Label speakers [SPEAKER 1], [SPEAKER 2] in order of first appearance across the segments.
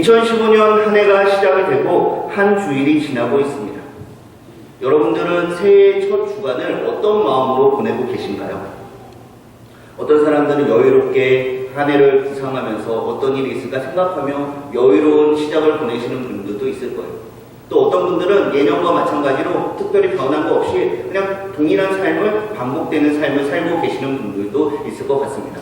[SPEAKER 1] 2015년 한 해가 시작이 되고 한 주일이 지나고 있습니다. 여러분들은 새해의 첫 주간을 어떤 마음으로 보내고 계신가요? 어떤 사람들은 여유롭게 한 해를 구상하면서 어떤 일이 있을까 생각하며 여유로운 시작을 보내시는 분들도 있을 거예요. 또 어떤 분들은 예년과 마찬가지로 특별히 변한 거 없이 그냥 동일한 삶을 반복되는 삶을 살고 계시는 분들도 있을 것 같습니다.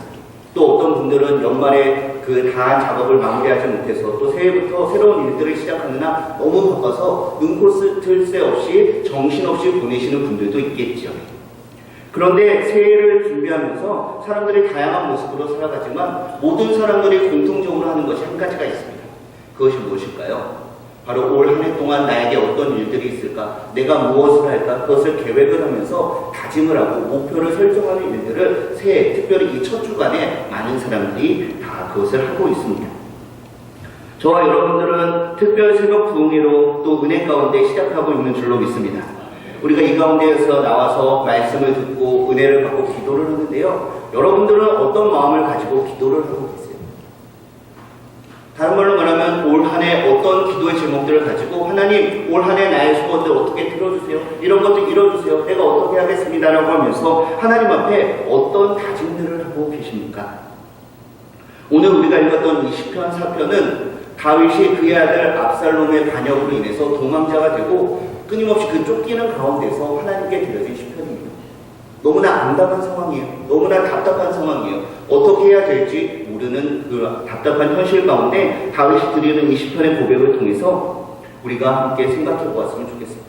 [SPEAKER 1] 또 어떤 분들은 연말에 그 다한 작업을 마무리하지 못해서 또 새해부터 새로운 일들을 시작하느라 너무 바빠서 눈코 뜰 새 없이 정신없이 보내시는 분들도 있겠죠. 그런데 새해를 준비하면서 사람들이 다양한 모습으로 살아가지만 모든 사람들이 공통적으로 하는 것이 한 가지가 있습니다. 그것이 무엇일까요? 바로 올 한 해 동안 나에게 어떤 일들이 있을까? 내가 무엇을 할까? 그것을 계획을 하면서 다짐을 하고 목표를 설정하는 일들을 새해, 특별히 이 첫 주간에 많은 사람들이 다 그것을 하고 있습니다. 저와 여러분들은 특별 새벽 부흥회로 또 은혜 가운데 시작하고 있는 줄로 믿습니다. 우리가 이 가운데에서 나와서 말씀을 듣고 은혜를 받고 기도를 하는데요. 여러분들은 어떤 마음을 가지고 기도를 하고 계세요? 다른 말로 말하면 올 한 해 어떤 기도의 제목들을 가지고 하나님 올 한 해 나의 소원들 어떻게 들어주세요. 이런 것들 이뤄주세요. 내가 어떻게 하겠습니다. 라고 하면서 하나님 앞에 어떤 다짐들을 하고 계십니까? 오늘 우리가 읽었던 이 시편 4편은 다윗이 그의 아들 압살롬의 반역으로 인해서 도망자가 되고 끊임없이 그 쫓기는 가운데서 하나님께 드려진 시편입니다. 너무나 암담한 상황이에요. 너무나 답답한 상황이에요. 어떻게 해야 될지 모르는 그 답답한 현실 가운데 다윗이 드리는 이 시편의 고백을 통해서 우리가 함께 생각해 보았으면 좋겠습니다.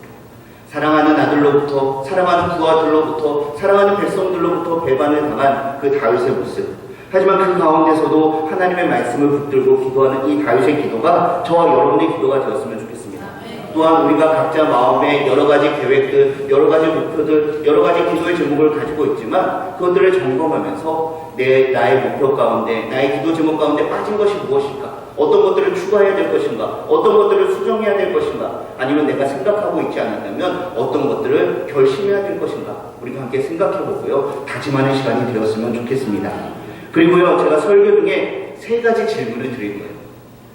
[SPEAKER 1] 사랑하는 아들로부터, 사랑하는 부하들로부터, 사랑하는 백성들로부터 배반을 당한 그 다윗의 모습. 하지만 그 가운데서도 하나님의 말씀을 붙들고 기도하는 이 다윗의 기도가 저와 여러분의 기도가 되었으면 좋겠습니다. 또한 우리가 각자 마음에 여러 가지 계획들, 여러 가지 목표들, 여러 가지 기도의 제목을 가지고 있지만 그것들을 점검하면서 나의 목표 가운데, 나의 기도 제목 가운데 빠진 것이 무엇일까? 어떤 것들을 추가해야 될 것인가? 어떤 것들을 수정해야 될 것인가? 아니면 내가 생각하고 있지 않았다면 어떤 것들을 결심해야 될 것인가? 우리가 함께 생각해보고요. 다짐하는 시간이 되었으면 좋겠습니다. 그리고요, 제가 설교 중에 3가지 질문을 드릴 거예요.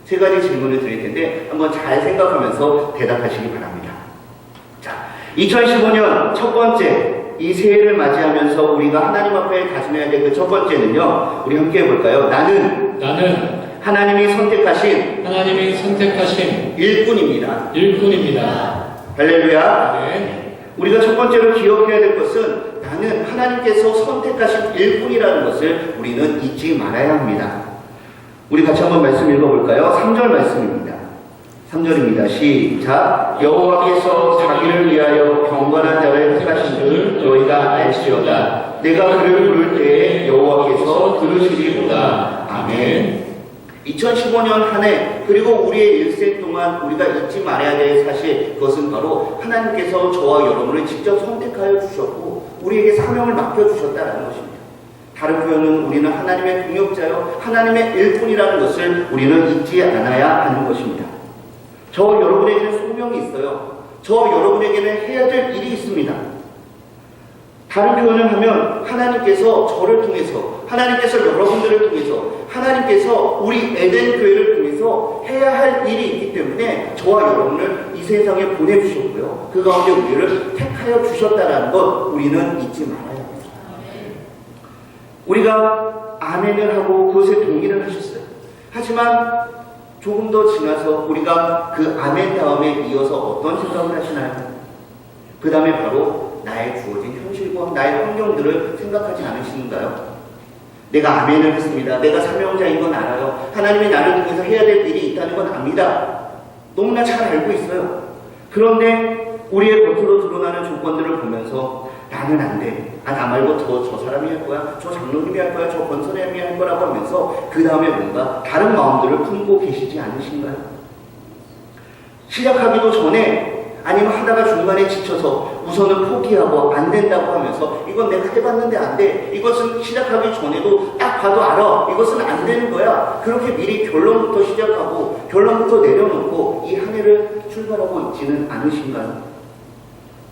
[SPEAKER 1] 3가지 질문을 드릴 텐데 한번 잘 생각하면서 대답하시기 바랍니다. 자, 2015년 첫 번째 이 새해를 맞이하면서 우리가 하나님 앞에 다짐해야 될 그 첫 번째는요. 우리 함께 해볼까요? 나는 하나님이 선택하신 일꾼입니다. 할렐루야.
[SPEAKER 2] 네.
[SPEAKER 1] 우리가 첫 번째로 기억해야 될 것은 나는 하나님께서 선택하신 일꾼이라는 것을 우리는 잊지 말아야 합니다. 우리 같이 한번 말씀 읽어볼까요? 3절 말씀입니다. 3절입니다. 시작. 여호와께서 자기를 위하여 경건한 자를 택하신 줄 너희가 알지어다. 내가 그를 부를 때에 여호와께서 들으시리로다. 아멘. 2015년 한 해 그리고 우리의 일생 동안 우리가 잊지 말아야 될 사실, 그것은 바로 하나님께서 저와 여러분을 직접 선택하여 주셨고 우리에게 사명을 맡겨주셨다는 것입니다. 다른 표현은 우리는 하나님의 동역자요, 하나님의 일꾼이라는 것을 우리는 잊지 않아야 하는 것입니다. 저와 여러분에게는 소명이 있어요. 저와 여러분에게는 해야 될 일이 있습니다. 다른 표현을 하면 하나님께서 저를 통해서, 하나님께서 여러분들을 통해서, 하나님께서 우리 에덴 교회를 통해서 해야 할 일이 있기 때문에 저와 여러분을 이 세상에 보내주셨고요. 그 가운데 우리를 택하여 주셨다는 것 우리는 잊지 말아야 합니다. 우리가 아멘을 하고 그것에 동의를 하셨어요. 하지만 조금 더 지나서 우리가 그 아멘 다음에 이어서 어떤 생각을 하시나요? 그 다음에 바로 나의 주어진 현실과 나의 환경들을 생각하지 않으시는가요? 내가 아멘을 했습니다. 내가 사명자인 건 알아요. 하나님이 나를 통해서 해야 될 일이 있다는 건 압니다. 너무나 잘 알고 있어요. 그런데 우리의 겉으로 드러나는 조건들을 보면서 나는 안 돼. 나 말고 저 사람이 할 거야. 저 장로님이 할 거야. 저 권선생님이 할 거라고 하면서 그 다음에 뭔가 다른 마음들을 품고 계시지 않으신가요? 시작하기도 전에 아니면 하다가 중간에 지쳐서 우선은 포기하고 안 된다고 하면서 이건 내가 해봤는데 안 돼. 이것은 시작하기 전에도 딱 봐도 알아. 이것은 안 되는 거야. 그렇게 미리 결론부터 시작하고 결론부터 내려놓고 이 한 해를 출발하고 있지는 않으신가요?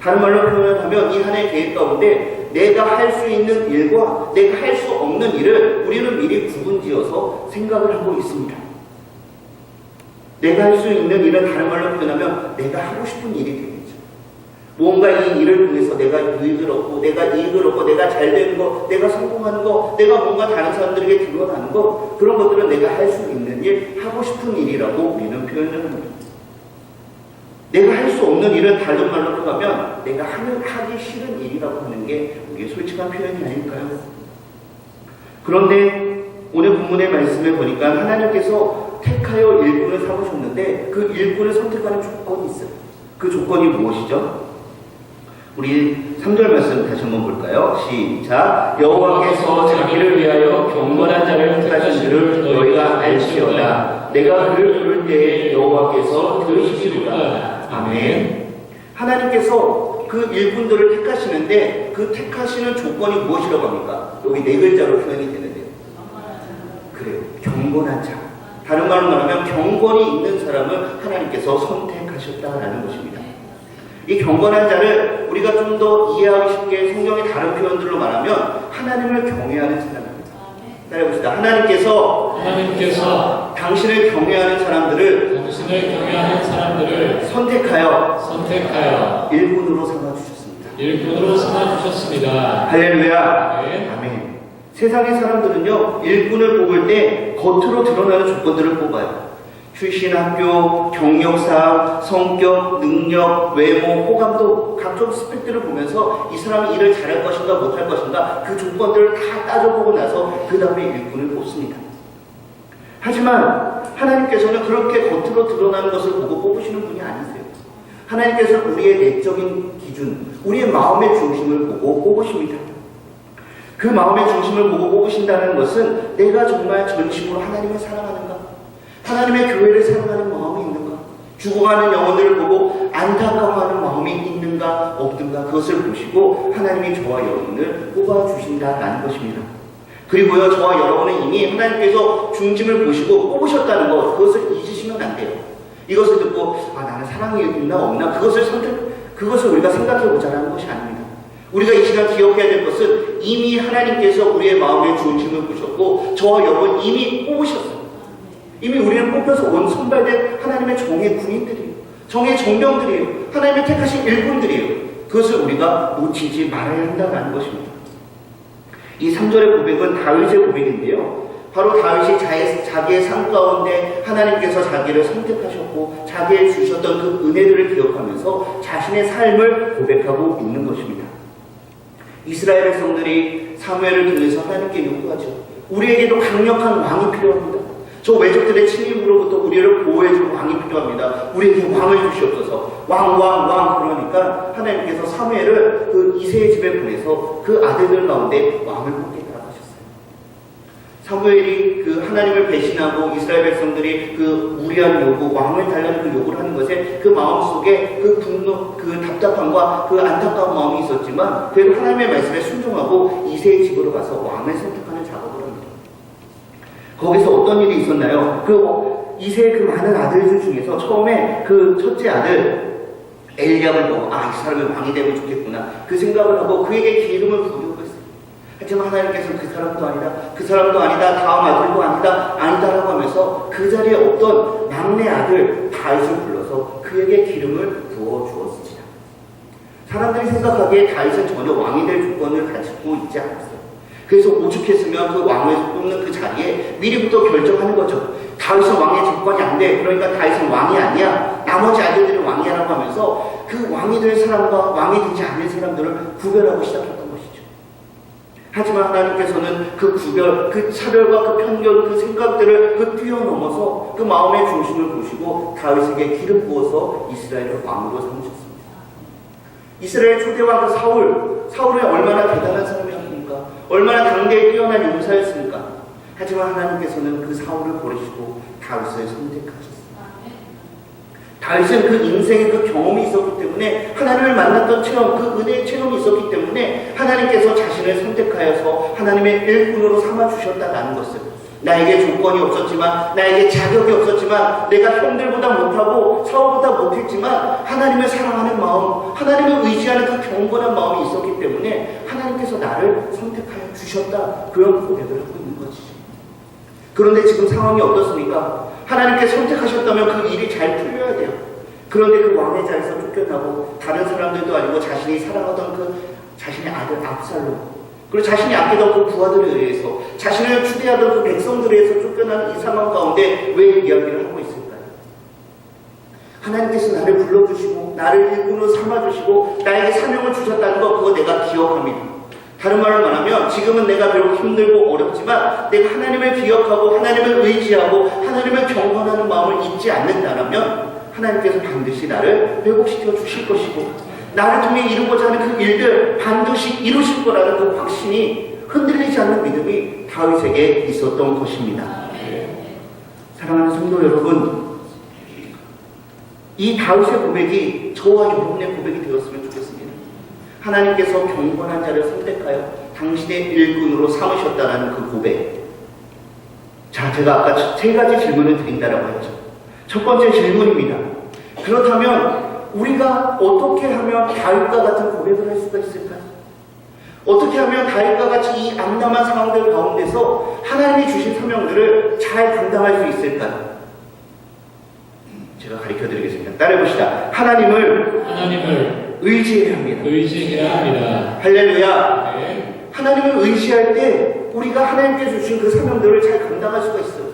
[SPEAKER 1] 다른 말로 표현하면 이 한 해 계획 가운데 내가 할 수 있는 일과 내가 할 수 없는 일을 우리는 미리 구분지어서 생각을 하고 있습니다. 내가 할 수 있는 일은 다른 말로 표현하면 내가 하고 싶은 일이 되겠죠. 뭔가 이 일을 통해서 내가 유익을 얻고, 내가 이익을 얻고, 내가 잘 되는 거, 내가 성공하는 거, 내가 뭔가 다른 사람들에게 드러나는 거, 그런 것들은 내가 할 수 있는 일, 하고 싶은 일이라고 우리는 표현을 합니다. 내가 할 수 없는 일은 다른 말로 표현하면 내가 하기 싫은 일이라고 하는 게 우리의 솔직한 표현이 아닐까요? 그런데 오늘 본문의 말씀을 보니까 하나님께서 택하여 일꾼을 삼으셨는데 그 일꾼을 선택하는 조건이 있어요. 그 조건이 무엇이죠? 우리 3절 말씀 다시 한번 볼까요? 시작. 여호와께서 자기를 위하여 경건한 자를 택하신 줄을 너희가 알지어다. 내가 그를 부를 때에 여호와께서 들으시리로다. 아멘. 하나님께서 그 일꾼들을 택하시는데 그 택하시는 조건이 무엇이라고 합니까? 여기 4글자로 표현이 되는데요. 그래요. 경건한 자. 다른 말로 말하면 경건이 있는 사람을 하나님께서 선택하셨다라는 것입니다. 이 경건한 자를 우리가 좀 더 이해하기 쉽게 성경의 다른 표현들로 말하면 하나님을 경외하는 사람입니다. 따라해봅시다. 하나님께서 당신을 경외하는 사람들을 선택하여 일꾼으로 삼아주셨습니다. 할렐루야.
[SPEAKER 2] 네.
[SPEAKER 1] 아멘. 세상의 사람들은요, 일꾼을 뽑을 때 겉으로 드러나는 조건들을 뽑아요. 출신 학교, 경력상, 성격, 능력, 외모, 호감도 각종 스펙들을 보면서 이 사람이 일을 잘할 것인가 못할 것인가 그 조건들을 다 따져보고 나서 그 다음에 일꾼을 뽑습니다. 하지만 하나님께서는 그렇게 겉으로 드러나는 것을 보고 뽑으시는 분이 아니세요. 하나님께서는 우리의 내적인 기준, 우리의 마음의 중심을 보고 뽑으십니다. 그 마음의 중심을 보고 뽑으신다는 것은 내가 정말 전심으로 하나님을 사랑하는가? 하나님의 교회를 사랑하는 마음이 있는가? 죽어가는 영혼들을 보고 안타까워하는 마음이 있는가 없는가 그것을 보시고 하나님이 저와 여러분을 뽑아주신다는 것입니다. 그리고요, 저와 여러분은 이미 하나님께서 중심을 보시고 뽑으셨다는 것, 그것을 잊으시면 안 돼요. 이것을 듣고 나는 사랑이 있나 없나 그것을 우리가 생각해 보자는 것이 아닙니다. 우리가 이 시간 기억해야 될 것은 이미 하나님께서 우리의 마음의 중심을 보셨고 저와 여러분 이미 뽑으셨어요. 이미 우리는 뽑혀서 온 선발된 하나님의 정의 군인들이에요. 정의 정병들이에요. 하나님의 택하신 일꾼들이에요. 그것을 우리가 놓치지 말아야 한다는 것입니다. 이 3절의 고백은 다윗의 고백인데요. 바로 다윗이 자기의 삶 가운데 하나님께서 자기를 선택하셨고 자기에 주셨던 그 은혜들을 기억하면서 자신의 삶을 고백하고 있는 것입니다. 이스라엘 백성들이 사무엘을 통해서 하나님께 요구하죠. 우리에게도 강력한 왕이 필요합니다. 저 외적들의 침입으로부터 우리를 보호해줄 왕이 필요합니다. 우리에게 왕을 주시옵소서. 왕 그러니까 하나님께서 사무엘을 그 이새의 집에 보내서 그 아들들 가운데 왕을 뽑게 따라가셨어요. 사무엘이 그 하나님을 배신하고 이스라엘 백성들이 그 무리한 요구, 왕을 달라는 그 요구를 하는 것에 그 마음속에 그 분노, 그 답답함과 그 안타까운 마음이 있었지만 그래도 하나님의 말씀에 순종하고 이새의 집으로 가서 왕을 선택하는 작업을 합니다. 거기서 어떤 일이 있었나요? 이새의 그 많은 아들들 중에서 처음에 그 첫째 아들 엘리압을 보고 이 사람이 왕이 되면 좋겠구나 그 생각을 하고 그에게 기름을 부으려고 했어요. 하지만 하나님께서는 그 사람도 아니다, 다음 아들도 아니다라고 하면서 그 자리에 없던 막내 아들 다윗을 불러서 그에게 기름을 부어주었습니다. 사람들이 생각하기에 다윗은 전혀 왕이 될 조건을 가지고 있지 않았어요. 그래서 오죽했으면 그 왕을 뽑는 그 자리에 미리부터 결정하는 거죠. 다윗은 왕의 조건이 안 돼. 그러니까 다윗은 왕이 아니야. 나머지 아들들은 왕이라고 하면서 그 왕이 될 사람과 왕이 되지 않을 사람들을 구별하고 시작했던 것이죠. 하지만 하나님께서는 그 구별, 그 차별과 그 편견, 그 생각들을 뛰어넘어서 그 마음의 중심을 보시고 다윗에게 기름 부어서 이스라엘을 왕으로 삼으셨습니다. 이스라엘 초대왕 그 사울은 얼마나 대단한 사람이었습니까? 얼마나 당대에 뛰어난 용사였습니까? 하지만 하나님께서는 그 사울을 버리시고 다윗을 선택하셨습니다. 다윗은 그 인생의 그 경험이 있었기 때문에 하나님을 만났던 체험, 그 은혜의 체험이 있었기 때문에 하나님께서 자신을 선택하여서 하나님의 일꾼으로 삼아주셨다는 것을 나에게 조건이 없었지만 나에게 자격이 없었지만 내가 형들보다 못하고 사울보다 못했지만 하나님을 사랑하는 마음, 하나님을 의지하는 그 경건한 마음이 있었기 때문에 하나님께서 나를 선택하여 주셨다 그런 고백을 하고 있는 것이죠. 그런데 지금 상황이 어떻습니까? 하나님께 선택하셨다면 그 일이 잘 풀려야 돼요. 그런데 그 왕의 자리에서 쫓겨나고 다른 사람들도 아니고 자신이 사랑하던 그 자신의 아들 압살롬, 그리고 자신이 아끼던 그 부하들에 의해서, 자신을 추대하던 그 백성들에 의해서 쫓겨나는 이 상황 가운데 왜 이야기를 하고 있을까요? 하나님께서 나를 불러주시고 나를 일꾼으로 삼아주시고 나에게 사명을 주셨다는 거, 그거 내가 기억합니다. 다른 말로 말하면 지금은 내가 비록 힘들고 어렵지만 내가 하나님을 기억하고 하나님을 의지하고 하나님을 경건하는 마음을 잊지 않는다면 하나님께서 반드시 나를 회복시켜 주실 것이고 나를 통해 이루고자 하는 그 일들 반드시 이루실 거라는 그 확신이 흔들리지 않는 믿음이 다윗에게 있었던 것입니다. 사랑하는 성도 여러분, 이 다윗의 고백이 저와 여러분의 고백이 되었으면 좋겠습니다. 하나님께서 경건한 자를 선택하여 당신의 일꾼으로 삼으셨다는 그 고백. 자, 제가 아까 세 가지 질문을 드린다라고 했죠. 첫 번째 질문입니다. 그렇다면 우리가 어떻게 하면 다윗과 같은 고백을 할 수가 있을까요? 어떻게 하면 다윗과 같이 이 암담한 상황들 가운데서 하나님이 주신 사명들을 잘 감당할 수 있을까요? 제가 가르쳐드리겠습니다. 따라해봅시다. 하나님을 의지해야 합니다.
[SPEAKER 2] 의지해야 합니다.
[SPEAKER 1] 할렐루야.
[SPEAKER 2] 네.
[SPEAKER 1] 하나님을 의지할 때 우리가 하나님께 주신 그 사명들을 잘 감당할 수가 있어요.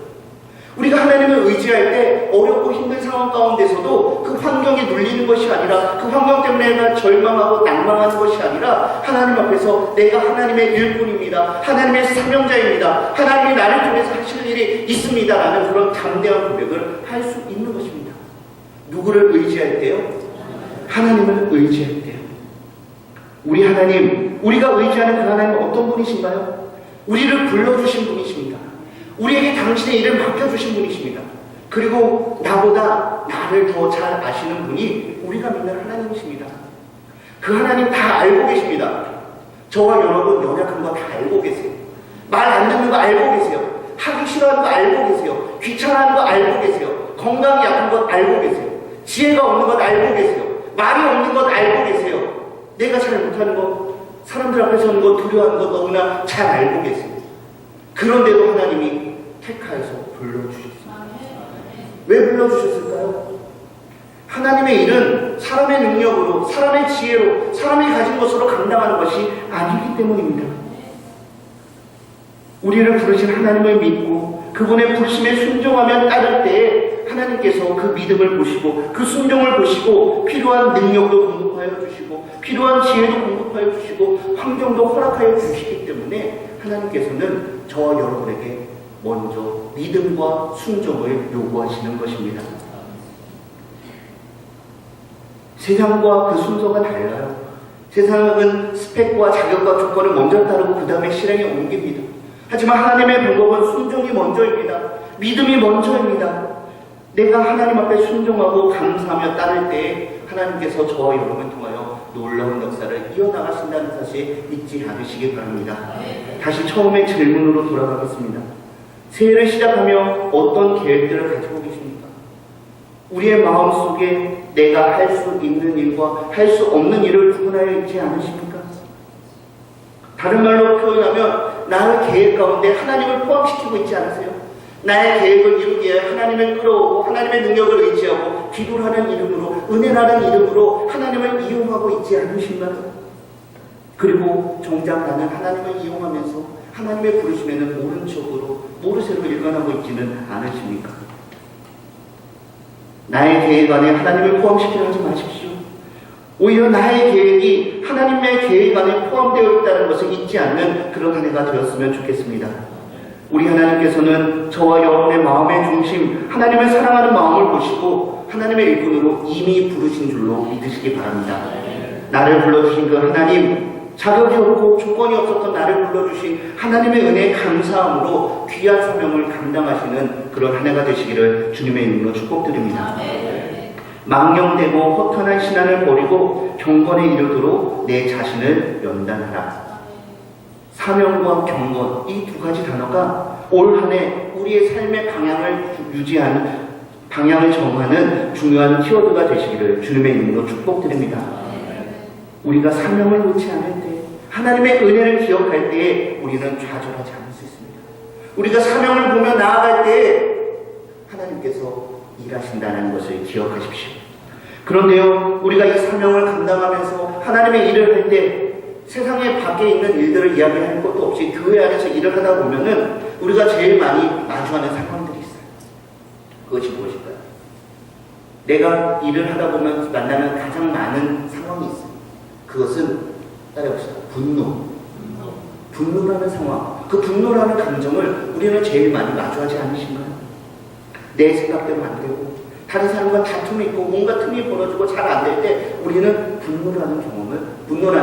[SPEAKER 1] 우리가 하나님을 의지할 때 어렵고 힘든 상황 가운데서도 그 환경에 눌리는 것이 아니라, 그 환경 때문에 내가 절망하고 낭망하는 것이 아니라 하나님 앞에서 내가 하나님의 일꾼입니다, 하나님의 사명자입니다, 하나님이 나를 통해서 하실 일이 있습니다 라는 그런 담대한 고백을 할 수 있는 것입니다. 누구를 의지할 때요? 하나님을 의지할 때요. 우리 하나님, 우리가 의지하는 그 하나님은 어떤 분이신가요? 우리를 불러주신 분이십니다. 우리에게 당신의 일을 맡겨주신 분이십니다. 그리고 나보다 나를 더 잘 아시는 분이 우리가 믿는 하나님이십니다. 그 하나님 다 알고 계십니다. 저와 여러분 연약한 거 다 알고 계세요. 말 안 듣는 거 알고 계세요. 하기 싫어하는 거 알고 계세요. 귀찮아하는 거 알고 계세요. 건강이 약한 것 알고 계세요. 지혜가 없는 것 알고 계세요. 말이 없는 것 알고 계세요. 내가 잘 못하는 거, 사람들 앞에 서는 거, 두려워하는 거 너무나 잘 알고 계세요. 그런데도 하나님이 택하여서 불러주셨습니다. 왜 불러주셨을까요? 하나님의 일은 사람의 능력으로, 사람의 지혜로, 사람이 가진 것으로 감당하는 것이 아니기 때문입니다. 우리를 부르신 하나님을 믿고 그분의 부르심에 순종하며 따를 때에 하나님께서 그 믿음을 보시고 그 순종을 보시고 필요한 능력도 공급하여 주시고 필요한 지혜도 공급하여 주시고 환경도 허락하여 주시기 때문에 하나님께서는 저와 여러분에게 먼저 믿음과 순종을 요구하시는 것입니다. 세상과 그 순서가 달라요. 세상은 스펙과 자격과 조건을 먼저 따르고 그 다음에 실행에 옮깁니다. 하지만 하나님의 방법은 순종이 먼저입니다. 믿음이 먼저입니다. 내가 하나님 앞에 순종하고 감사하며 따를 때에 하나님께서 저와 여러분을 통하여 놀라운 역사를 이어나가신다는 사실 잊지 않으시기 바랍니다. 다시 처음의 질문으로 돌아가겠습니다. 새해를 시작하며 어떤 계획들을 가지고 계십니까? 우리의 마음속에 내가 할 수 있는 일과 할 수 없는 일을 구분하여 있지 않으십니까? 다른 말로 표현하면 나의 계획 가운데 하나님을 포함시키고 있지 않으세요? 나의 계획을 이루기 위해 하나님을 끌어오고 하나님의 능력을 의지하고 기도하는 이름으로, 은혜라는 이름으로 하나님을 이용하고 있지 않으신가요? 그리고 정작 나는 하나님을 이용하면서 하나님의 부르심에는 모른 척으로 모르쇠로 일관하고 있지는 않으십니까? 나의 계획 안에 하나님을 포함시키려 하지 마십시오. 오히려 나의 계획이 하나님의 계획 안에 포함되어 있다는 것을 잊지 않는 그런 한 해가 되었으면 좋겠습니다. 우리 하나님께서는 저와 여러분의 마음의 중심, 하나님을 사랑하는 마음을 보시고 하나님의 일꾼으로 이미 부르신 줄로 믿으시기 바랍니다. 나를 불러주신 그 하나님, 자격이 없고 조건이 없었던 나를 불러주신 하나님의 은혜에 감사함으로 귀한 사명을 감당하시는 그런 한 해가 되시기를 주님의 이름으로 축복드립니다. 망령되고 허탄한 신앙을 버리고 경건에 이르도록 내 자신을 연단하라. 사명과 경건, 이 두 가지 단어가 올 한 해 우리의 삶의 방향을 유지하는, 방향을 정하는 중요한 키워드가 되시기를 주님의 이름으로 축복드립니다. 우리가 사명을 놓지 않을 때, 하나님의 은혜를 기억할 때에 우리는 좌절하지 않을 수 있습니다. 우리가 사명을 보며 나아갈 때 하나님께서 일하신다는 것을 기억하십시오. 그런데요, 우리가 이 사명을 감당하면서 하나님의 일을 할 때 세상에 밖에 있는 일들을 이야기하는 것도 없이 교회 안에서 일을 하다 보면은 우리가 제일 많이 마주하는 상황들이 있어요. 그것이 무엇일까요? 내가 일을 하다 보면 만나는 가장 많은 상황이 있어요. 그것은 따라해봅시다. 분노라는 상황. 그 분노라는 감정을 우리는 제일 많이 마주하지 않으신가요? 내 생각대로 안 되고 다른 사람과 다툼이 있고 뭔가 틈이 벌어지고 잘 안 될 때 우리는 분노라는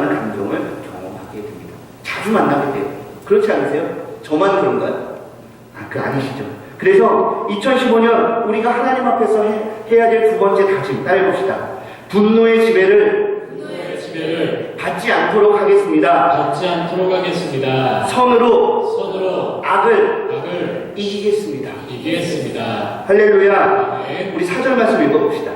[SPEAKER 1] 감정을 경험하게 됩니다. 자주 만나게 돼요. 그렇지 않으세요? 저만 그런가요? 아니시죠. 그래서 2015년 우리가 하나님 앞에서 해야 될 두 번째 다짐 따라해봅시다. 분노의 지배를 받지 않도록 하겠습니다. 선으로 악을 이기겠습니다. 할렐루야.
[SPEAKER 2] 네.
[SPEAKER 1] 우리 4절 말씀 읽어봅시다.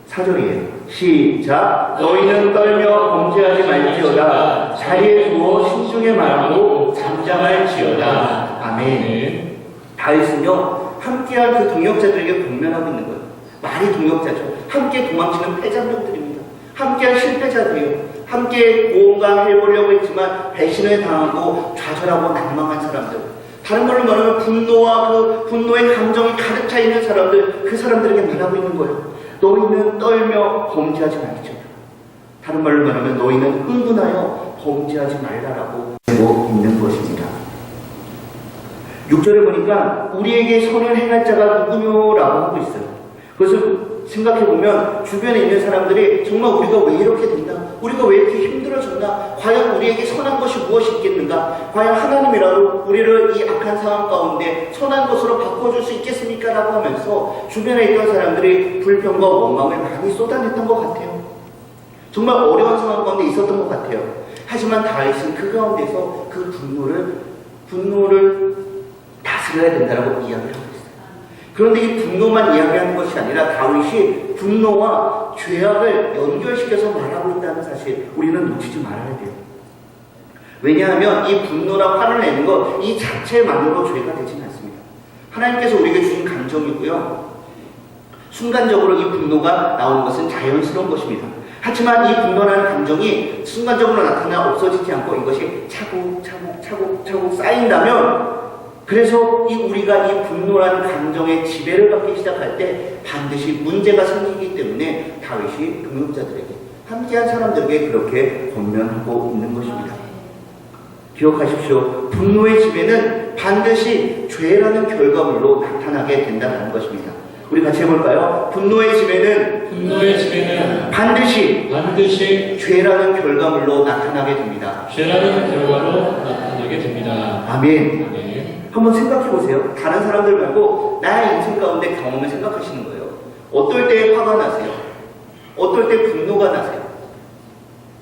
[SPEAKER 1] 4절이에요. 시작. 너희는 떨며 범죄하지 말지어다. 자리에 두어 신중히 말하고 잠잠할지어다. 아멘. 다윗은요, 함께한 그 동역자들에게 권면하고 있는 거예요. 말이 동역자죠. 함께 도망치는 패자들입니다. 함께한 실패자들이에요. 함께 무언가 해보려고 했지만 배신을 당하고 좌절하고 낙망한 사람들. 다른 말로 말하면 분노와 그 분노의 감정이 가득 차 있는 사람들, 그 사람들에게 말하고 있는 거예요. 너희는 떨며 범죄하지 말지어다. 다른 말로 말하면 너희는 흥분하여 범죄하지 말라라고 되고 있는 것입니다. 6절에 보니까 우리에게 선을 행할 자가 누구뇨라고 하고 있어요. 그것을 생각해보면 주변에 있는 사람들이 정말 우리가 왜 이렇게 됐나? 우리가 왜 이렇게 힘들어졌나? 과연 우리에게 선한 것이 무엇이 있겠는가? 과연 하나님이라도 우리를 이 악한 상황 가운데 선한 것으로 바꿔줄 수 있겠습니까? 라고 하면서 주변에 있던 사람들이 불평과 원망을 많이 쏟아냈던 것 같아요. 정말 어려운 상황 가운데 있었던 것 같아요. 하지만 다윗은 그 가운데서 그 분노를 다스려야 된다고 이야기를 하고 있어요. 그런데 이 분노만 이야기하는 것이 아니라 다윗이 분노와 죄악을 연결시켜서 말하고 있다는 사실 우리는 놓치지 말아야 돼요. 왜냐하면 이 분노나 화를 내는 것 이 자체만으로 죄가 되지는 않습니다. 하나님께서 우리에게 주신 감정이고요. 순간적으로 이 분노가 나오는 것은 자연스러운 것입니다. 하지만 이 분노라는 감정이 순간적으로 나타나 없어지지 않고 이것이 차곡차곡 쌓인다면 그래서 우리가 이 분노라는 감정의 지배를 받기 시작할 때 반드시 문제가 생기기 때문에 다윗이 동역자들에게 함께한 사람들에게 그렇게 권면하고 있는 것입니다. 기억하십시오. 분노의 지배는 반드시 죄라는 결과물로 나타나게 된다는 것입니다. 우리 같이 해볼까요? 분노의 지배는 반드시 죄라는 결과물로 나타나게 됩니다. 아멘. 한번 생각해보세요. 다른 사람들 말고 나의 인생 가운데 경험을 생각하시는 거예요. 어떨 때 화가 나세요? 어떨 때 분노가 나세요?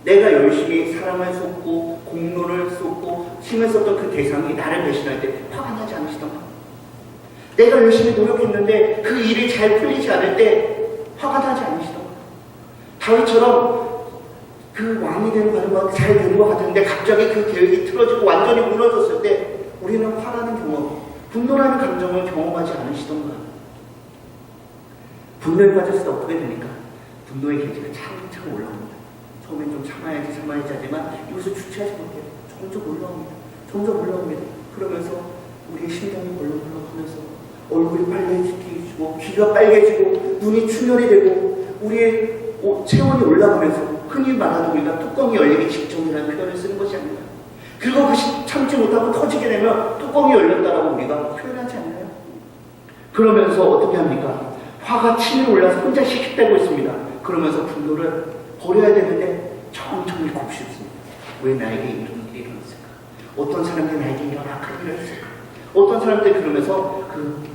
[SPEAKER 1] 내가 열심히 사랑을 쏟고 공로를 쏟고 힘을 썼던 그 대상이 나를 배신할 때 화가 나지 않으시던가? 내가 열심히 노력했는데 그 일이 잘 풀리지 않을 때 화가 나지 않으시던가? 다윗처럼 그 왕이 되는 과정이 잘 되는 것 같은데 갑자기 그 계획이 틀어지고 완전히 무너졌을 때 우리는 화나는 경험, 분노라는 감정을 경험하지 않으시던가? 분노에 빠졌을 때 어떻게 됩니까? 분노의 계기가 차근차근 올라옵니다. 처음엔 좀 참아야지 하지만 이것을 주체하지 못해요. 점점 올라옵니다. 그러면서 우리의 심장이 벌렁벌렁하면서 얼굴이 빨개지고 귀가 빨개지고 눈이 충혈이 되고 우리의 체온이 올라가면서 흔히 말하는 우리가 뚜껑이 열리기 직전이라는 표현을 쓰는 것이 아니라 그리고 그것이 참지 못하고 터지게 되면 뚜껑이 열렸다라고 우리가 표현하지 않나요? 그러면서 어떻게 합니까? 화가 치밀어 올라서 혼자 씩씩대고 있습니다. 그러면서 분노를 버려야 되는데 천천히 곱씹습니다. 왜 나에게 이런 일이 일어났을까? 어떤 사람들이 나에게 이런 악한 일을 했을까? 어떤 사람들이 그러면서 그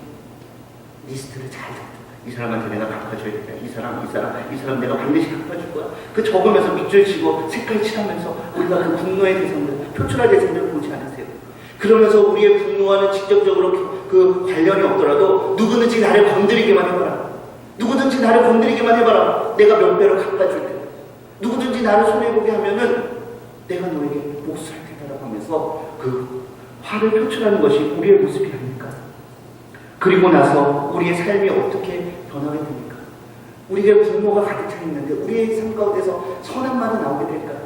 [SPEAKER 1] 리스트를 잘 적죠. 이 사람한테 내가 갚아줘야 된다. 이 사람 내가 반드시 갚아줄 거야. 그 적으면서 밑줄 치고 색깔 칠하면서 우리가 그 분노의 대상들, 표출할 대상들을 보지 않으세요? 그러면서 우리의 분노와는 직접적으로 그 관련이 없더라도 누구든지 나를 건드리기만 해봐라. 누구든지 나를 건드리기만 해봐라. 내가 몇 배로 갚아줄 테다. 누구든지 나를 손해보게 하면은 내가 너에게 복수할 테다라고 하면서 그 화를 표출하는 것이 우리의 모습이 아닙니까? 그리고 나서 우리의 삶이 어떻게 변하게 됩니까? 우리에게 분노가 가득 차 있는데 우리의 삶 가운데서 선한 말이 나오게 될까요?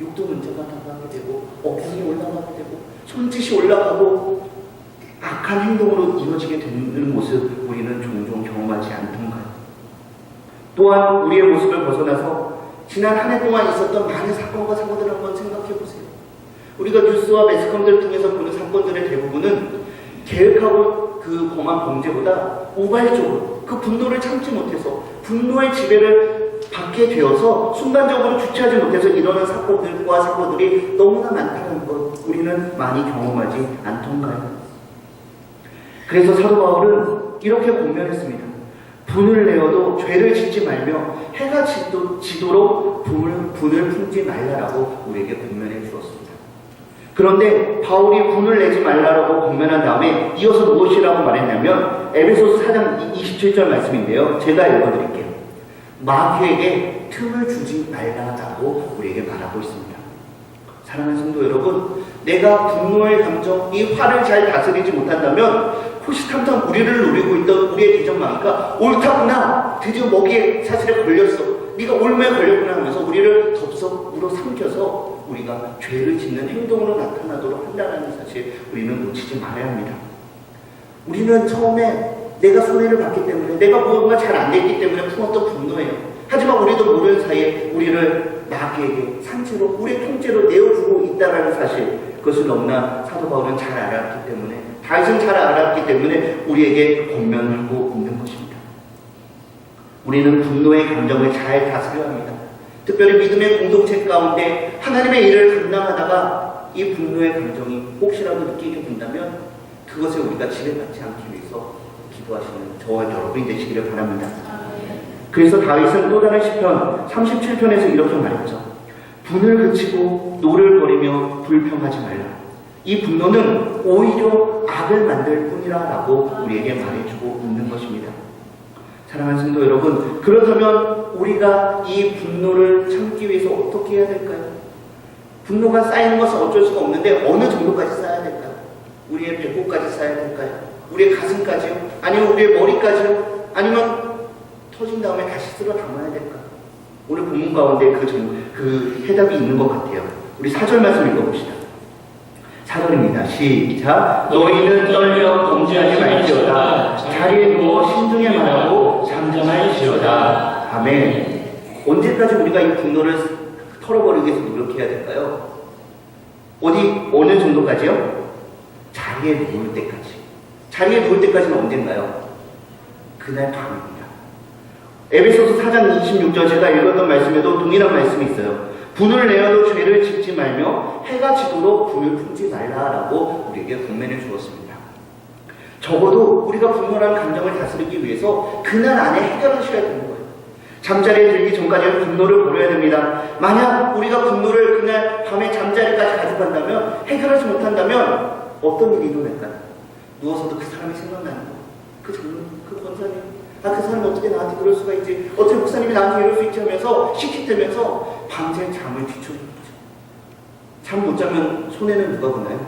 [SPEAKER 1] 욕도 문제가 나가게 되고 억울이 올라가게 되고 손짓이 올라가고 악한 행동으로 이어지게 되는 모습 우리는 종종 경험하지 않던가요? 또한 우리의 모습을 벗어나서 지난 한 해 동안 있었던 많은 사건과 사고들을 한번 생각해 보세요. 우리가 뉴스와 매스컴들을 통해서 보는 사건들의 대부분은 계획하고 그 범한 범죄보다 우발적으로 그 분노를 참지 못해서 분노의 지배를 받게 되어서 순간적으로 주체하지 못해서 일어난 사건들과 사고들이 너무나 많다는 것 우리는 많이 경험하지 않던가요? 그래서 사도 바울은 이렇게 권면했습니다. 분을 내어도 죄를 짓지 말며 해가 지도록 분을 품지 말라라고 우리에게 권면해 주었습니다. 그런데 바울이 분을 내지 말라라고 권면한 다음에 이어서 무엇이라고 말했냐면 에베소서 4장 27절 말씀인데요. 제가 읽어드릴게요. 마귀에게 틈을 주지 말라라고 우리에게 말하고 있습니다. 사랑하는 성도 여러분, 내가 분노의 감정, 이 화를 잘 다스리지 못한다면 호시탐탐 우리를 노리고 있던 우리의 대적마귀가 옳다구나, 드디어 먹이에 사슬에 걸렸어, 네가 올무에 걸렸구나 하면서 우리를 덥석 물어삼켜서 우리가 죄를 짓는 행동으로 나타나도록 한다는 사실 우리는 놓치지 말아야 합니다. 우리는 처음에 내가 손해를 봤기 때문에 내가 무언가 잘 안 됐기 때문에 품었던 분노예요. 하지만 우리도 모르는 사이에 우리를 마귀에게 상체로 우리의 통째로 내어주고 있다는 사실, 그것을 너무나 사도 바울은 잘 알았기 때문에, 다윗은 잘 알았기 때문에 우리에게 권면하고 있는 것입니다. 우리는 분노의 감정을 잘 다스려야 합니다. 특별히 믿음의 공동체 가운데 하나님의 일을 감당하다가 이 분노의 감정이 혹시라도 느끼게 된다면 그것에 우리가 지배받지 않기 위해서 기도하시는 저와 여러분이 되시기를 바랍니다. 그래서 다윗은 또 다른 시편 37편에서 이렇게 말했죠. 분을 그치고 노를 버리며 불평하지 말라. 이 분노는 오히려 악을 만들 뿐이라 라고 우리에게 말해주고 있는 것입니다. 사랑하는 성도 여러분, 그렇다면 우리가 이 분노를 참기 위해서 어떻게 해야 될까요? 분노가 쌓이는 것은 어쩔 수가 없는데 어느 정도까지 쌓아야 될까요? 우리의 배꼽까지 쌓아야 될까요? 우리의 가슴까지요? 아니면 우리의 머리까지요? 아니면 터진 다음에 다시 쓸어 담아야 될까요? 오늘 본문 가운데 그 해답이 있는 것 같아요. 우리 4절 말씀 읽어봅시다. 4절입니다. 시작. 너희는 떨려 범죄하지 말지어다. 자리에 누워 신중히 말하고 잠잠할지어다. 아멘. 언제까지 우리가 이 분노를 털어버리기 위해서 노력해야 될까요? 어느 정도까지요? 자리에 누울 때까지. 자리에 누울 때까지는 언젠가요? 그날 밤입니다. 에베소서 4장 26절 제가 읽었던 말씀에도 동일한 말씀이 있어요. 분을 내어도 죄를 짓지 말며 해가 지도록 분을 품지 말라라고 우리에게 권면해 주었습니다. 적어도 우리가 분노라는 감정을 다스리기 위해서 그날 안에 해결하셔야 되는 거예요. 잠자리에 들기 전까지는 분노를 버려야 됩니다. 만약 우리가 분노를 그날 밤에 잠자리까지 가져간다면, 해결하지 못한다면 어떤 일이 일어날까요? 누워서도 그 사람이 생각나는 거예요. 그 권사님, 그 사람이 어떻게 나한테 그럴 수가 있지? 어떻게 목사님이 나한테 이럴 수 있지? 하면서 씩씩대면서 밤새 잠을 뒤척이는 거죠. 잠 못 자면 손해는 누가 보나요?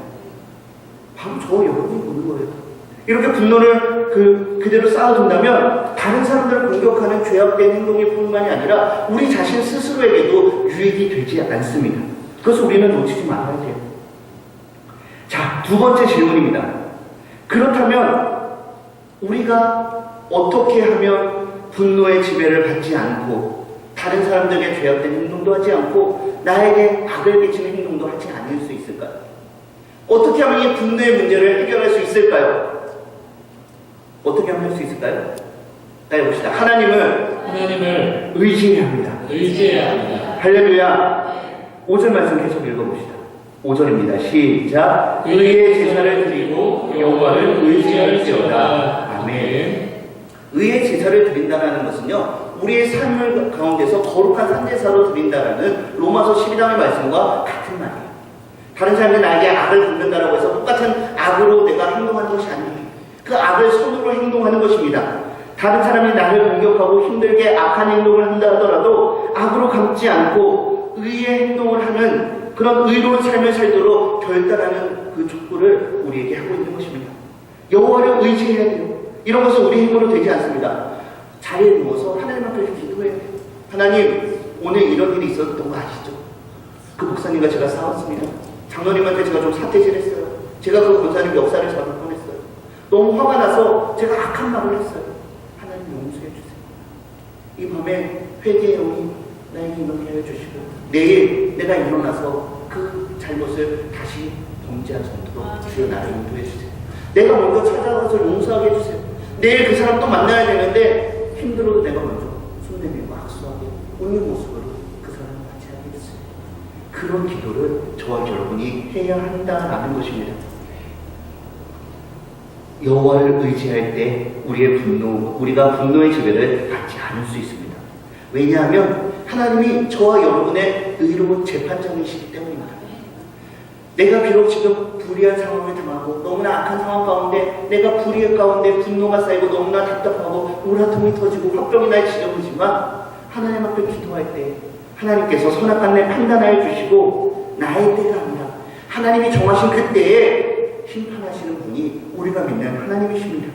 [SPEAKER 1] 바로 저 여러분이 보는 거예요. 이렇게 분노를 그대로 쌓아둔다면 다른 사람들을 공격하는 죄악된 행동일 뿐만이 아니라 우리 자신 스스로에게도 유익이 되지 않습니다. 그래서 우리는 놓치지 말아야 돼요. 자, 두 번째 질문입니다. 그렇다면 우리가 어떻게 하면 분노의 지배를 받지 않고 다른 사람들에게 죄악된 행동도 하지 않고 나에게 악을 끼치는 행동도 하지 않을 수 있을까요? 어떻게 하면 이 분노의 문제를 해결할 수 있을까요? 어떻게 하면 할 수 있을까요? 따라 봅시다. 하나님을 의지해야 합니다. 할렐루야. 5절 말씀 계속 읽어봅시다. 5절입니다. 시작. 의의 제사를 드리고 여호와를 의지할지어다. 아멘. 의의 제사를 드린다는 것은요, 우리의 삶을 가운데서 거룩한 산제사로 드린다라는 로마서 12장의 말씀과 같은 말이에요. 다른 사람들이 나에게 악을 붓는다라고 해서 똑같은 악으로 내가 행동하는 것이 아니에요. 그 악을 손으로 행동하는 것입니다. 다른 사람이 나를 공격하고 힘들게 악한 행동을 한다 하더라도 악으로 감지 않고 의의 행동을 하는 그런 의로운 삶을 살도록 되었다라는 그 촉구를 우리에게 하고 있는 것입니다. 여호와를 의지해야 돼요. 이런 것은 우리 힘으로 되지 않습니다. 자리에 누워서 하나님 앞에 기도해야 돼요. 하나님, 오늘 이런 일이 있었던 거 아시죠? 그 목사님과 제가 싸웠습니다. 장로님한테 제가 좀 사태질했어요. 제가 그 권사님 역사를 잡을 뻔했어요. 너무 화가 나서 제가 악한 말을 했어요. 하나님 용서해 주세요. 이 밤에 회개의 영이 나에게 임하게 하여 주시고 내일 내가 일어나서 그 잘못을 다시 범죄하지 않도록 주여 나를 인도해 주세요. 내가 먼저 찾아가서 용서하게 해주세요. 내일 그 사람 또 만나야 되는데 힘들어도 내가 먼저 손 내밀고 악수하게 웃는 모습으로 그 사람을 맞이하게 해주세요. 그런 기도를 저와 여러분이 해야 한다라는 것입니다. 여호와를 의지할 때 우리가 분노의 지배를 받지 않을 수 있습니다. 왜냐하면 하나님이 저와 여러분의 의로운 재판장이시기 때문입니다. 내가 비록 지금 불의한 상황을 당하고 너무나 악한 상황 가운데 내가 불의의 가운데 분노가 쌓이고 너무나 답답하고 우라통이 터지고 화병이 날 지경이지만 하나님 앞에 기도할 때 하나님께서 선악간을 판단하여 주시고 나의 때가 아니라 하나님이 정하신 그 때에 심판하시는 분이 우리가 믿는 하나님이십니다.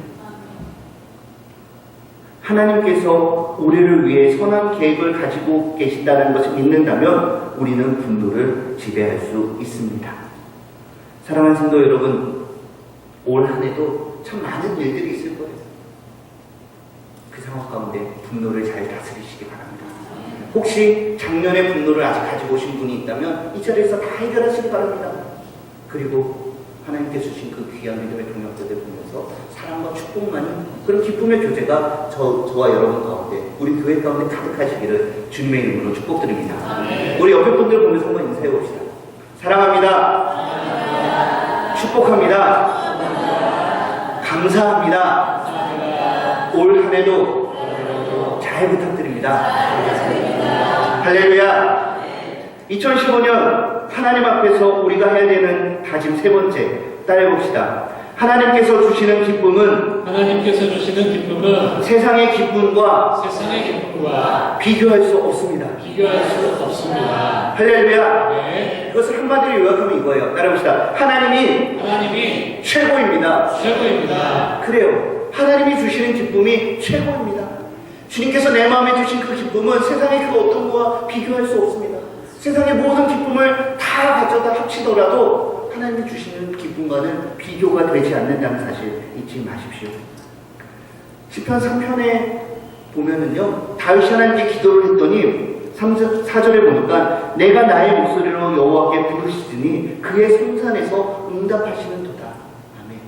[SPEAKER 1] 하나님께서 우리를 위해 선한 계획을 가지고 계신다는 것을 믿는다면 우리는 분노를 지배할 수 있습니다. 사랑하는 성도 여러분, 올 한 해도 참 많은 일들이 있을 거예요. 그 상황 가운데 분노를 잘 다스리시기 바랍니다. 혹시 작년에 분노를 아직 가지고 오신 분이 있다면 이 자리에서 다 해결하시기 바랍니다. 그리고 하나님께 주신 그 귀한 믿음의 동역자들 보면서 사랑과 축복만이 그런 기쁨의 교제가 저와 여러분 가운데 우리 교회 가운데 가득하시기를 주님의 이름으로 축복드립니다. 우리 옆에 분들 보면서 한번 인사해 봅시다. 사랑합니다. 축복합니다. 감사합니다. 올 한 해도 잘 부탁드립니다. 할렐루야. 2015년 하나님 앞에서 우리가 해야 되는 다짐 세 번째 따라해봅시다. 하나님께서 주시는 기쁨은 세상의 기쁨과 비교할 수 없습니다. 할렐루야. 네. 그것을 한마디로 요약하면 이거예요. 따라해봅시다. 하나님이 최고입니다. 그래요. 하나님이 주시는 기쁨이 최고입니다. 주님께서 내 마음에 주신 그 기쁨은 세상의 그 어떤 것과 비교할 수 없습니다. 세상의 모든 기쁨을 다 가져다 합치더라도 하나님이 주시는 기쁨과는 비교가 되지 않는다는 사실 잊지 마십시오. 시편 3편에 보면은요, 다윗이 하나님께 기도를 했더니 4절에 보니까 내가 나의 목소리로 여호와께 부르시더니 그의 성산에서 응답하시는도다. 아멘.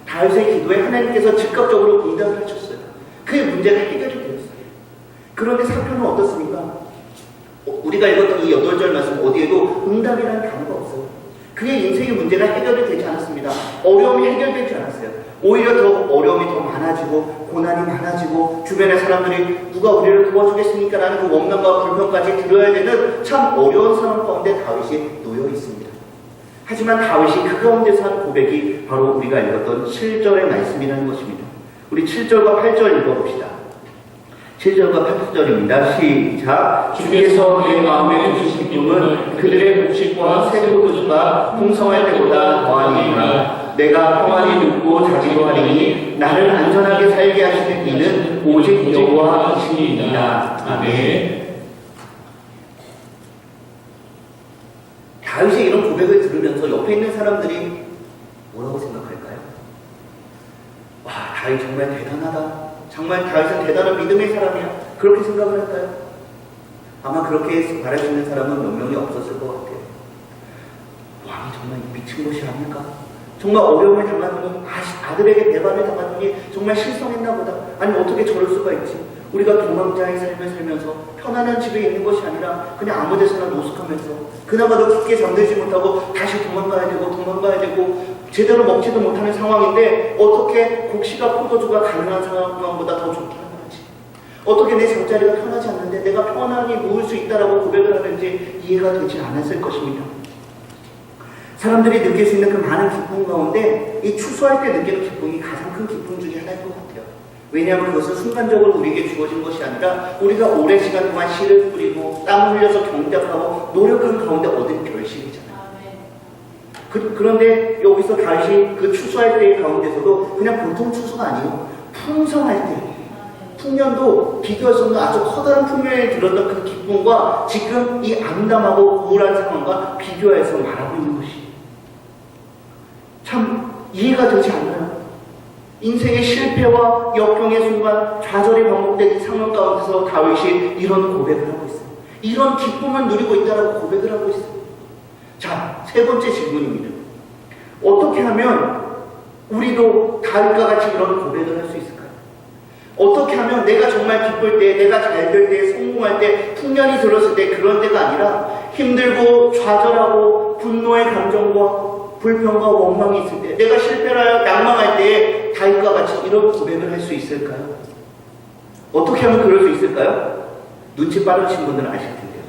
[SPEAKER 1] 다윗의 기도에 하나님께서 즉각적으로 응답을 하셨어요. 그의 문제가 해결이 되었어요. 그런데 4편은 어떻습니까? 우리가 읽었던 이 8절 말씀 어디에도 응답이라는 단어가 없어요. 그의 인생의 문제가 해결이 되지 않았습니다. 어려움이 해결되지 않았어요. 오히려 더 어려움이 더 많아지고 고난이 많아지고 주변의 사람들이 누가 우리를 도와주겠습니까? 라는 그 원망과 불평까지 들어야 되는 참 어려운 상황 가운데 다윗이 놓여 있습니다. 하지만 다윗이 그 가운데서 한 고백이 바로 우리가 읽었던 7절의 말씀이라는 것입니다. 우리 7절과 8절 읽어봅시다. 7절과 8절입니다. 시작. 주께서 내 마음에 주신 기쁨은 그들의 곡식과 새포도주가 풍성할 때보다 더하니라. 내가 평안히 눕고 자기도 하리니 나를 안전하게 살게 하시는 이는 오직 여호와이시니이다. 아멘. 다윗이 이런 고백을 들으면서 옆에 있는 사람들이 뭐라고 생각할까요? 와, 다윗 정말 대단하다. 정말 다윗은 대단한 믿음의 사람이야. 그렇게 생각을 할까요? 아마 그렇게 바라보는 사람은 몇 명이 없었을 것 같아요. 왕이 정말 미친 것이 아닐까? 정말 어려움을 당하더니 아들에게 배반을 당하더니 정말 실성했나 보다. 아니 어떻게 저럴 수가 있지? 우리가 도망자의 삶을 살면서 편안한 집에 있는 것이 아니라 그냥 아무 데서나 노숙하면서 그나마도 깊게 잠들지 못하고 다시 도망가야 되고 제대로 먹지도 못하는 상황인데 어떻게 곡식과 포도주가 가능한 상황보다 더 좋다는 거지? 어떻게 내 잠자리가 편하지 않는데 내가 편안히 누울 수 있다라고 고백을 하는지 이해가 되지 않았을 것입니다. 사람들이 느낄 수 있는 그 많은 기쁨 가운데 이 추수할 때 느끼는 기쁨이 가장 큰 기쁨 중에 하나인 것 같아요. 왜냐하면 그것은 순간적으로 우리에게 주어진 것이 아니라 우리가 오랜 시간 동안 씨를 뿌리고 땀을 흘려서 경작하고 노력한 가운데 얻은 결실이잖아요. 그런데 여기서 다윗이 그 추수할 때 가운데서도 그냥 보통 추수가 아니에요. 풍성할 때, 풍년도 비교할 수 없는 아주 커다란 풍년에 들었던 그 기쁨과 지금 이 암담하고 우울한 상황과 비교해서 말하고 있는 것이 참 이해가 되지 않나요? 인생의 실패와 역경의 순간 좌절이 반복된 상황 가운데서 다윗이 이런 고백을 하고 있어요. 이런 기쁨을 누리고 있다라고 고백을 하고 있어요. 자, 세 번째 질문입니다. 어떻게 하면 우리도 다윗과 같이 이런 고백을 할 수 있을까요? 어떻게 하면 내가 정말 기쁠 때, 내가 잘 될 때, 성공할 때, 풍년이 들었을 때 그런 때가 아니라 힘들고 좌절하고 분노의 감정과 불평과 원망이 있을 때, 내가 실패를 하여 낭망할 때에 다윗과 같이 이런 고백을 할 수 있을까요? 어떻게 하면 그럴 수 있을까요? 눈치 빠르신 분들은 아실 텐데요.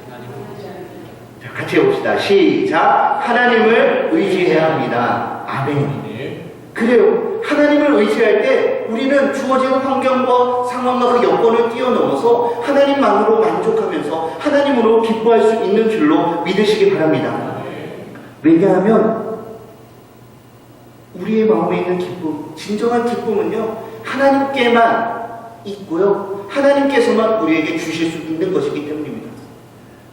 [SPEAKER 1] 자, 같이 해봅시다. 시작. 하나님을 의지해야 합니다. 아멘. 그래요. 하나님을 의지할 때 우리는 주어지는 환경과 상황과 그 여건을 뛰어넘어서 하나님만으로 만족하면서 하나님으로 기뻐할 수 있는 줄로 믿으시기 바랍니다. 왜냐하면 우리의 마음에 있는 기쁨, 진정한 기쁨은요, 하나님께만 있고요, 하나님께서만 우리에게 주실 수 있는 것이기 때문입니다.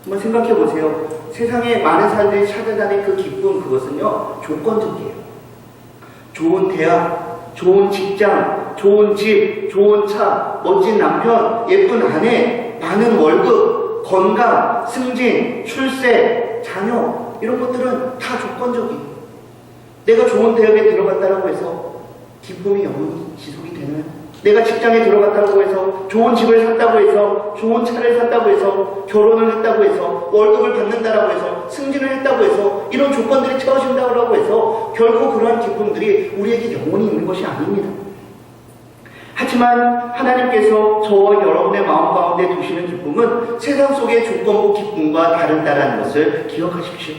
[SPEAKER 1] 한번 생각해 보세요. 세상에 많은 사람들이 찾아다니는 그 기쁨, 그것은요, 조건적이에요. 좋은 대학, 좋은 직장, 좋은 집, 좋은 차, 멋진 남편, 예쁜 아내, 많은 월급, 건강, 승진, 출세, 자녀, 이런 것들은 다 조건적이에요. 내가 좋은 대학에 들어갔다고 해서 기쁨이 영원히 지속이 되나요? 내가 직장에 들어갔다고 해서 좋은 집을 샀다고 해서 좋은 차를 샀다고 해서 결혼을 했다고 해서 월급을 받는다라고 해서 승진을 했다고 해서 이런 조건들이 채워진다고 해서 결국 그러한 기쁨들이 우리에게 영원히 있는 것이 아닙니다. 하지만 하나님께서 저와 여러분의 마음 가운데 두시는 기쁨은 세상 속의 조건부 기쁨과 다르다는 것을 기억하십시오.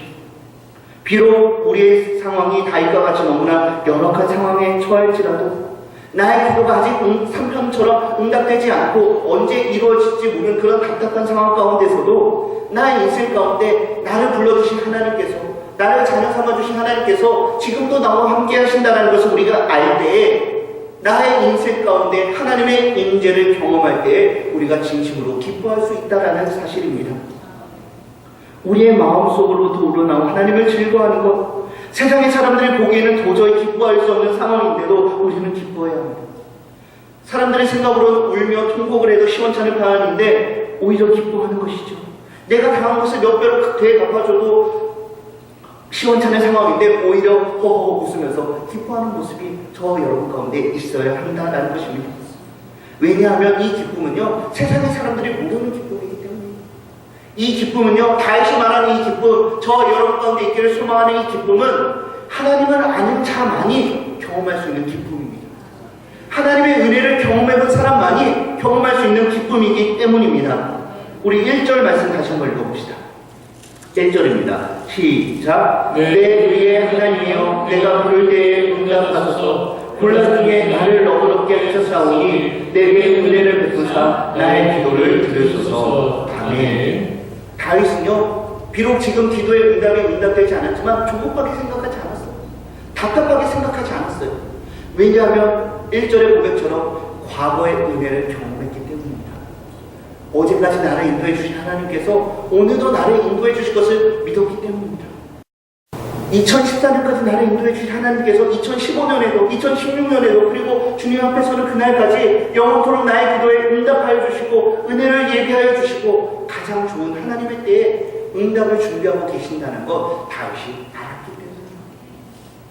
[SPEAKER 1] 비록 우리의 상황이 다윗과 같이 너무나 열악한 상황에 처할지라도 나의 기도가 아직 삼편처럼 응답되지 않고 언제 이루어질지 모르는 그런 답답한 상황 가운데서도 나의 인생 가운데 나를 불러주신 하나님께서, 나를 자녀 삼아주신 하나님께서 지금도 나와 함께 하신다는 것을 우리가 알 때에 나의 인생 가운데 하나님의 임재를 경험할 때에 우리가 진심으로 기뻐할 수 있다는 사실입니다. 우리의 마음속으로부터 우러나온 하나님을 즐거워하는 것, 세상의 사람들이 보기에는 도저히 기뻐할 수 없는 상황인데도 우리는 기뻐해야 합니다. 사람들의 생각으로는 울며 통곡을 해도 시원찮을 방안인데 오히려 기뻐하는 것이죠. 내가 당한 것을 몇 배로 되갚아줘도 시원찮은 상황인데 오히려 허허 웃으면서 기뻐하는 모습이 저 여러분 가운데 있어야 한다는 것입니다. 왜냐하면 이 기쁨은요, 세상의 사람들이 모르는 기쁨이기 때문입니다. 이 기쁨은요, 다윗이 말하는 이 기쁨, 저 여러분 가운데 있기를 소망하는 이 기쁨은 하나님을 아는 자만이 경험할 수 있는 기쁨입니다. 하나님의 은혜를 경험해본 사람만이 경험할 수 있는 기쁨이기 때문입니다. 우리 1절 말씀 다시 한번 읽어봅시다. 1절입니다. 시작. 내 의의 하나님이여, 내가 부를 때에 응답하소서. 곤란 중에 나를 너그럽게 하셨사오니 내게 은혜를 베푸사 나의 기도를 들으소서. 아멘. 다윗은요, 비록 지금 기도의 응답이 응답되지 않았지만 조급하게 생각하지 않았어요. 답답하게 생각하지 않았어요. 왜냐하면 1절의 고백처럼 과거의 은혜를 경험했기 때문입니다. 어제까지 나를 인도해 주신 하나님께서 오늘도 나를 인도해 주실 것을 믿었기 때문입니다. 2014년까지 나를 인도해 주신 하나님께서 2015년에도 2016년에도 그리고 주님 앞에 서는 그날까지 영원토록 나의 기도에 응답하여 주시고 은혜를 예비하여 주시고 가장 좋은 하나님의 때에 응답을 준비하고 계신다는 것 다윗이 알았기 때문입니다.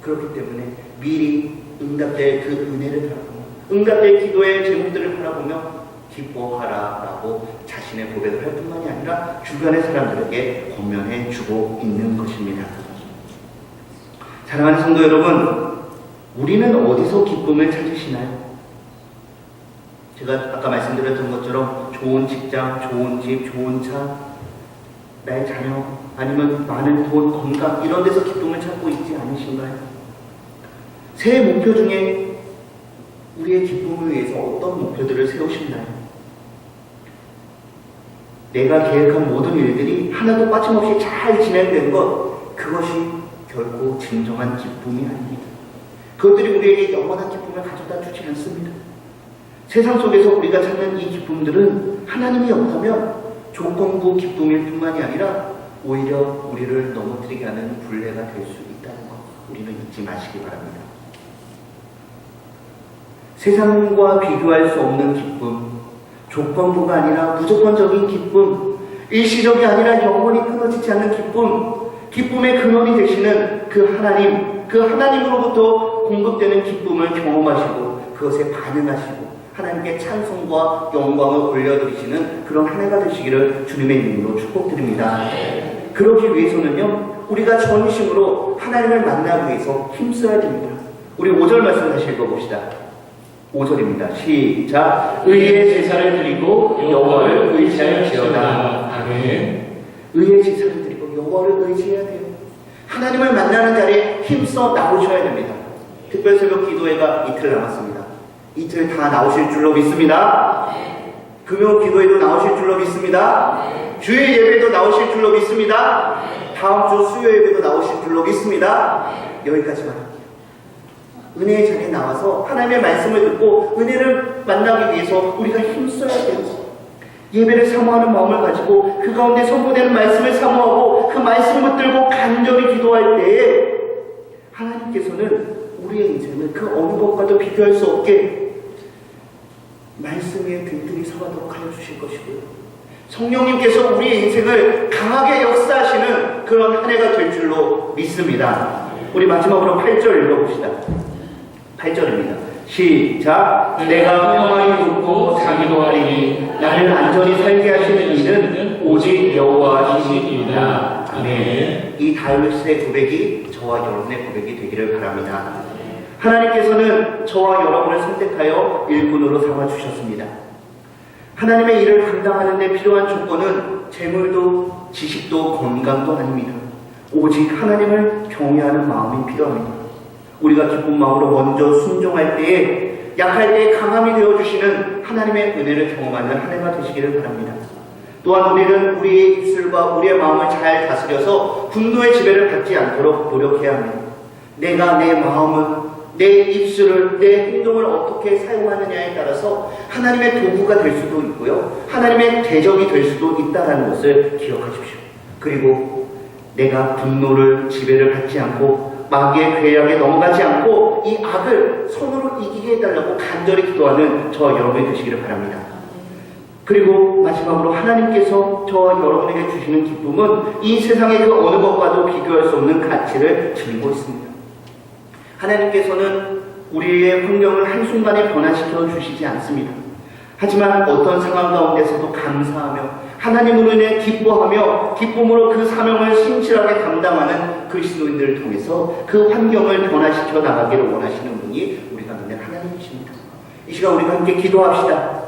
[SPEAKER 1] 그렇기 때문에 미리 응답될 그 은혜를 바라보며 응답될 기도의 제목들을 바라보며 기뻐하라라고 자신의 고백을 할 뿐만이 아니라 주변의 사람들에게 권면해 주고 있는 것입니다. 사랑하는 성도 여러분, 우리는 어디서 기쁨을 찾으시나요? 제가 아까 말씀드렸던 것처럼 좋은 직장, 좋은 집, 좋은 차, 나의 자녀, 아니면 많은 돈, 건강 이런 데서 기쁨을 찾고 있지 않으신가요? 새해 목표 중에 우리의 기쁨을 위해서 어떤 목표들을 세우시나요? 내가 계획한 모든 일들이 하나도 빠짐없이 잘 진행된 것, 그것이 결코 진정한 기쁨이 아닙니다. 그것들이 우리에게 영원한 기쁨을 가져다 주지 않습니다. 세상 속에서 우리가 찾는 이 기쁨들은 하나님이 없다면 조건부 기쁨일 뿐만이 아니라 오히려 우리를 넘어뜨리게 하는 불례가 될 수 있다는 것, 우리는 잊지 마시기 바랍니다. 세상과 비교할 수 없는 기쁨, 조건부가 아니라 무조건적인 기쁨, 일시적이 아니라 영원히 끊어지지 않는 기쁨, 기쁨의 근원이 되시는 그 하나님으로부터 공급되는 기쁨을 경험하시고 그것에 반응하시고 하나님께 찬송과 영광을 올려드리시는 그런 한 해가 되시기를 주님의 이름으로 축복드립니다. 그러기 위해서는요, 우리가 전심으로 하나님을 만나기 위해서 힘써야 됩니다. 우리 5절 말씀 다시 읽어봅시다. 5절입니다. 시작. 의의 제사를 드리고 여호와를 의지할지어다.
[SPEAKER 2] 아멘.
[SPEAKER 1] 의의 제사를 드리고 여호와를 의지해야 돼요. 하나님을 만나는 자리에 힘써 나오셔야 됩니다. 특별 새벽 기도회가 이틀 남았습니다. 이틀 다 나오실 줄로 믿습니다. 금요 기도회도 나오실 줄로 믿습니다. 주일 예배도 나오실 줄로 믿습니다. 다음 주 수요 예배도 나오실 줄로 믿습니다. 여기까지만 할게요. 은혜의 자리에 나와서 하나님의 말씀을 듣고 은혜를 만나기 위해서 우리가 힘써야 돼요. 예배를 사모하는 마음을 가지고 그 가운데 선포되는 말씀을 사모하고 그 말씀을 붙들고 간절히 기도할 때에 하나님께서는 우리의 인생을 그 어느 것과도 비교할 수 없게 말씀에 든든히 서가도록 하여 주실 것이고요. 성령님께서 우리의 인생을 강하게 역사하시는 그런 한 해가 될 줄로 믿습니다. 우리 마지막으로 8절 읽어봅시다. 8절입니다. 시작. 내가 평안히 눕고 자기도 하리니 나를 안전히 살게 하시는 이는 오직 여호와이시니이다. 아멘. 이 다윗의 고백이 저와 여러분의 고백이 되기를 바랍니다. 하나님께서는 저와 여러분을 선택하여 일꾼으로 삼아주셨습니다. 하나님의 일을 감당하는 데 필요한 조건은 재물도 지식도 건강도 아닙니다. 오직 하나님을 경외하는 마음이 필요합니다. 우리가 기쁜 마음으로 먼저 순종할 때에 약할 때에 강함이 되어주시는 하나님의 은혜를 경험하는 한 해가 되시기를 바랍니다. 또한 우리는 우리의 입술과 우리의 마음을 잘 다스려서 분노의 지배를 받지 않도록 노력해야 합니다. 내가 내 마음은 내 입술을, 내 행동을 어떻게 사용하느냐에 따라서 하나님의 도구가 될 수도 있고요. 하나님의 대적이 될 수도 있다는 것을 기억하십시오. 그리고 내가 분노를 지배를 받지 않고 마귀의 괴악에 넘어가지 않고 이 악을 손으로 이기게 해달라고 간절히 기도하는 저와 여러분이 되시기를 바랍니다. 그리고 마지막으로 하나님께서 저와 여러분에게 주시는 기쁨은 이 세상의 그 어느 것과도 비교할 수 없는 가치를 지니고 있습니다. 하나님께서는 우리의 환경을 한순간에 변화시켜 주시지 않습니다. 하지만 어떤 상황 가운데서도 감사하며 하나님으로 인해 기뻐하며 기쁨으로 그 사명을 신실하게 감당하는 그리스도인들을 통해서 그 환경을 변화시켜 나가기를 원하시는 분이 우리가 믿는 하나님이십니다. 이 시간 우리가 함께 기도합시다.